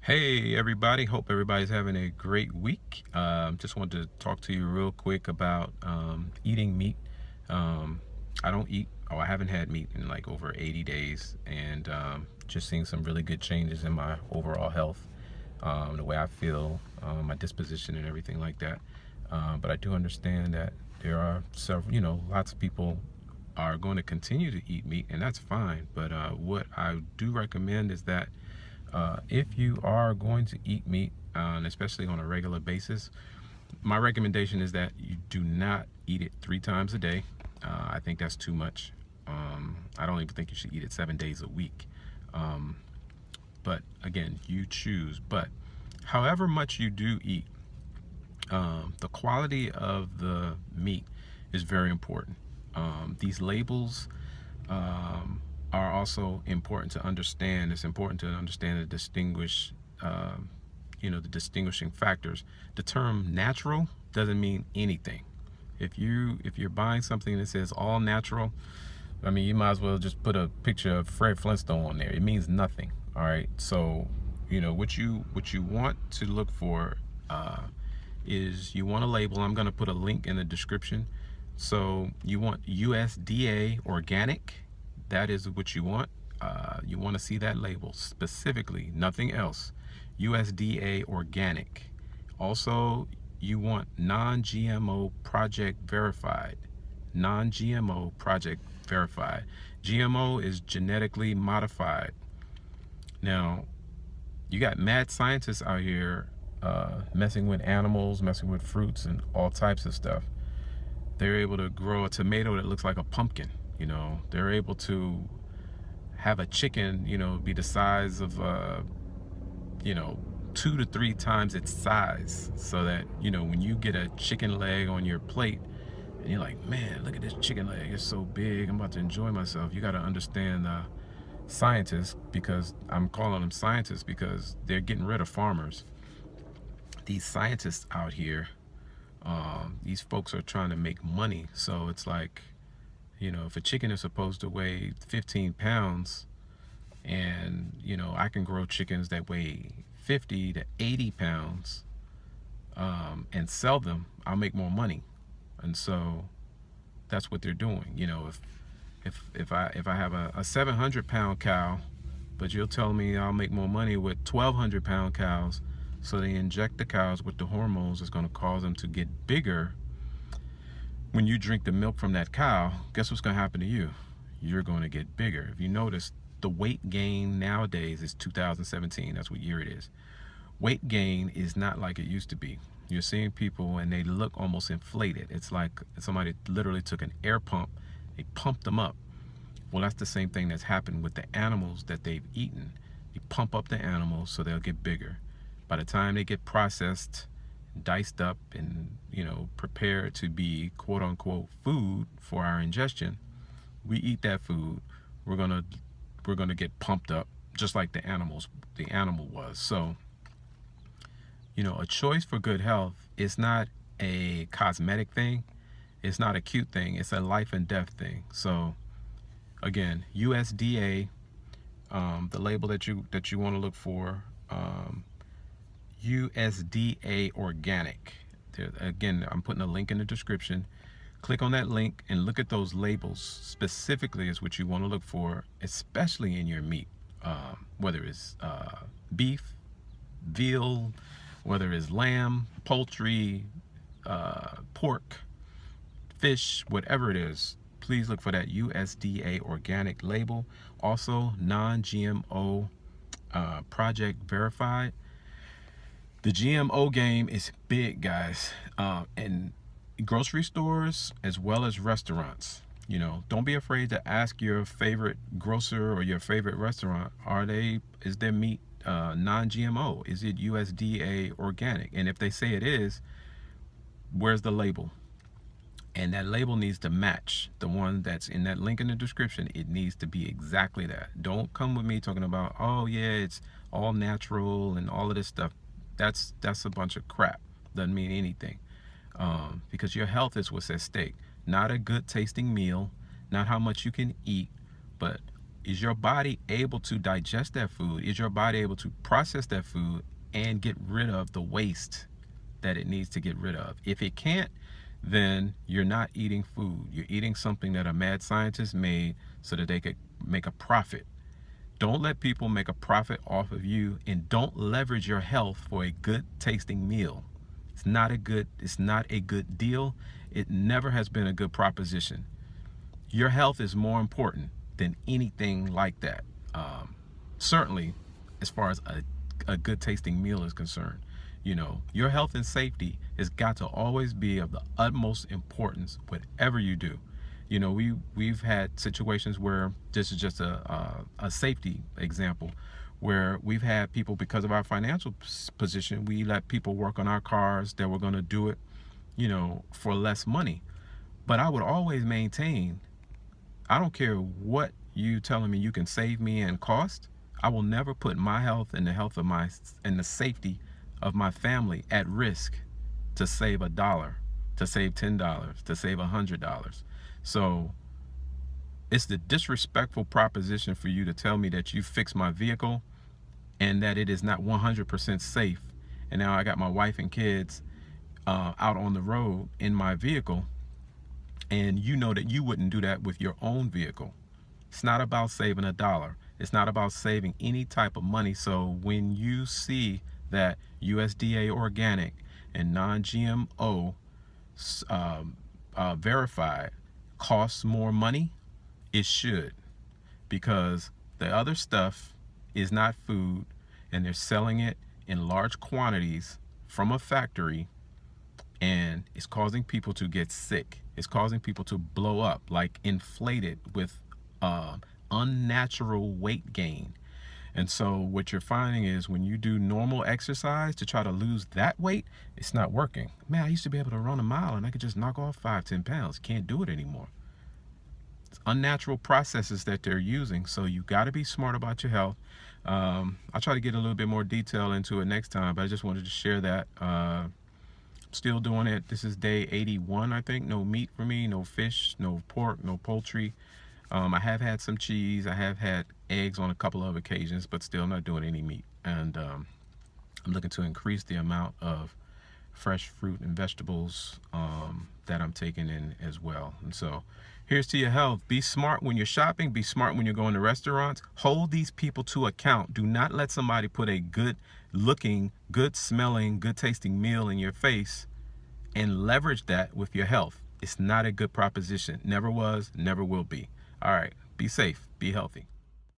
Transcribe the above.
Hey everybody, hope everybody's having a great week. Just wanted to talk to you real quick about eating meat. Um, I don't eat, or I haven't had meat in like over 80 days, and just seeing some really good changes in my overall health, the way I feel, my disposition and everything like that. But I do understand that there are several, lots of people are going to continue to eat meat, and that's fine. But what I do recommend is that if you are going to eat meat, and especially on a regular basis, my recommendation is that you do not eat it 3 times a day. I think that's too much. I don't even think you should eat it 7 days a week. Um, but again, you choose. But however much you do eat, the quality of the meat is very important. These labels are also important to understand. It's important to understand and distinguish, the distinguishing factors. The term natural doesn't mean anything. If you're buying something that says all natural, I mean, you might as well just put a picture of Fred Flintstone on there. It means nothing. All right. So, what you want to look for is you want a label. I'm going to put a link in the description. So you want USDA organic. That is what you want. You want to see that label specifically, nothing else. USDA organic. Also, you want non-GMO project verified. Non-GMO project verified. GMO is genetically modified. Now, you got mad scientists out here messing with animals, messing with fruits and all types of stuff. They're able to grow a tomato that looks like a pumpkin. They're able to have a chicken, be the size of, 2 to 3 times its size, so that, when you get a chicken leg on your plate and you're like, man, look at this chicken leg, it's so big, I'm about to enjoy myself. You got to understand scientists, because I'm calling them scientists because they're getting rid of farmers. These scientists out here, these folks are trying to make money. So it's like, if a chicken is supposed to weigh 15 pounds and, I can grow chickens that weigh 50 to 80 pounds and sell them, I'll make more money. And so that's what they're doing. If I have a 700-pound cow, but you'll tell me I'll make more money with 1,200-pound cows. So they inject the cows with the hormones that's going to cause them to get bigger. When you drink the milk from that cow, guess what's going to happen to you? You're going to get bigger. If you notice, the weight gain nowadays is 2017. That's what year it is. Weight gain is not like it used to be. You're seeing people and they look almost inflated. It's like somebody literally took an air pump, they pumped them up. Well, that's the same thing that's happened with the animals that they've eaten. You pump up the animals so they'll get bigger. By the time they get processed, diced up, and prepared to be quote unquote food for our ingestion, we eat that food. We're gonna get pumped up just like the animal was. So, a choice for good health is not a cosmetic thing. It's not a cute thing. It's a life and death thing. So, again, USDA, the label that you want to look for. USDA organic. Again, I'm putting a link in the description. Click on that link and look at those labels. Specifically is what you want to look for, especially in your meat, whether it's beef, veal, whether it's lamb, poultry, pork, fish, whatever it is. Please look for that USDA organic label. Also, non-GMO project verified. The GMO game is big, guys, in grocery stores as well as restaurants. Don't be afraid to ask your favorite grocer or your favorite restaurant, is their meat non-GMO? Is it USDA organic? And if they say it is, where's the label? And that label needs to match the one that's in that link in the description. It needs to be exactly that. Don't come with me talking about, oh yeah, it's all natural and all of this stuff. That's a bunch of crap. Doesn't mean anything, because your health is what's at stake. Not a good tasting meal, not how much you can eat, but Is your body able to digest that food? Is your body able to process that food and get rid of the waste that it needs to get rid of? If it can't, then you're not eating food. You're eating something that a mad scientist made so that they could make a profit. Don't let people make a profit off of you, and don't leverage your health for a good tasting meal. It's not a good deal. It never has been a good proposition. Your health is more important than anything like that. Certainly, as far as a good tasting meal is concerned, your health and safety has got to always be of the utmost importance, whatever you do. We've had situations where this is just a safety example, where we've had people, because of our financial position, we let people work on our cars that were going to do it, for less money. But I would always maintain, I don't care what you telling me you can save me in cost, I will never put my health and the health of and the safety of my family at risk to save $1, to save $10, to save $100. So it's the disrespectful proposition for you to tell me that you fixed my vehicle and that it is not 100% safe. And now I got my wife and kids out on the road in my vehicle, and you know that you wouldn't do that with your own vehicle. It's not about saving $1. It's not about saving any type of money. So when you see that USDA organic and non-GMO verified costs more money, it should, because the other stuff is not food, and they're selling it in large quantities from a factory, and it's causing people to get sick. It's causing people to blow up, like inflated with unnatural weight gain. And so what you're finding is, when you do normal exercise to try to lose that weight, it's not working. Man, I used to be able to run a mile and I could just knock off 5-10 pounds. Can't do it anymore. It's unnatural processes that they're using. So you got to be smart about your health. I'll try to get a little bit more detail into it next time, but I just wanted to share that. Still doing it. This is day 81, I think. No meat for me, no fish, no pork, no poultry. I have had some cheese. I have had eggs on a couple of occasions, but still not doing any meat. And I'm looking to increase the amount of fresh fruit and vegetables that I'm taking in as well. And so here's to your health. Be smart when you're shopping. Be smart when you're going to restaurants. Hold these people to account. Do not let somebody put a good looking, good smelling, good tasting meal in your face and leverage that with your health. It's not a good proposition. Never was, never will be. All right, be safe, be healthy.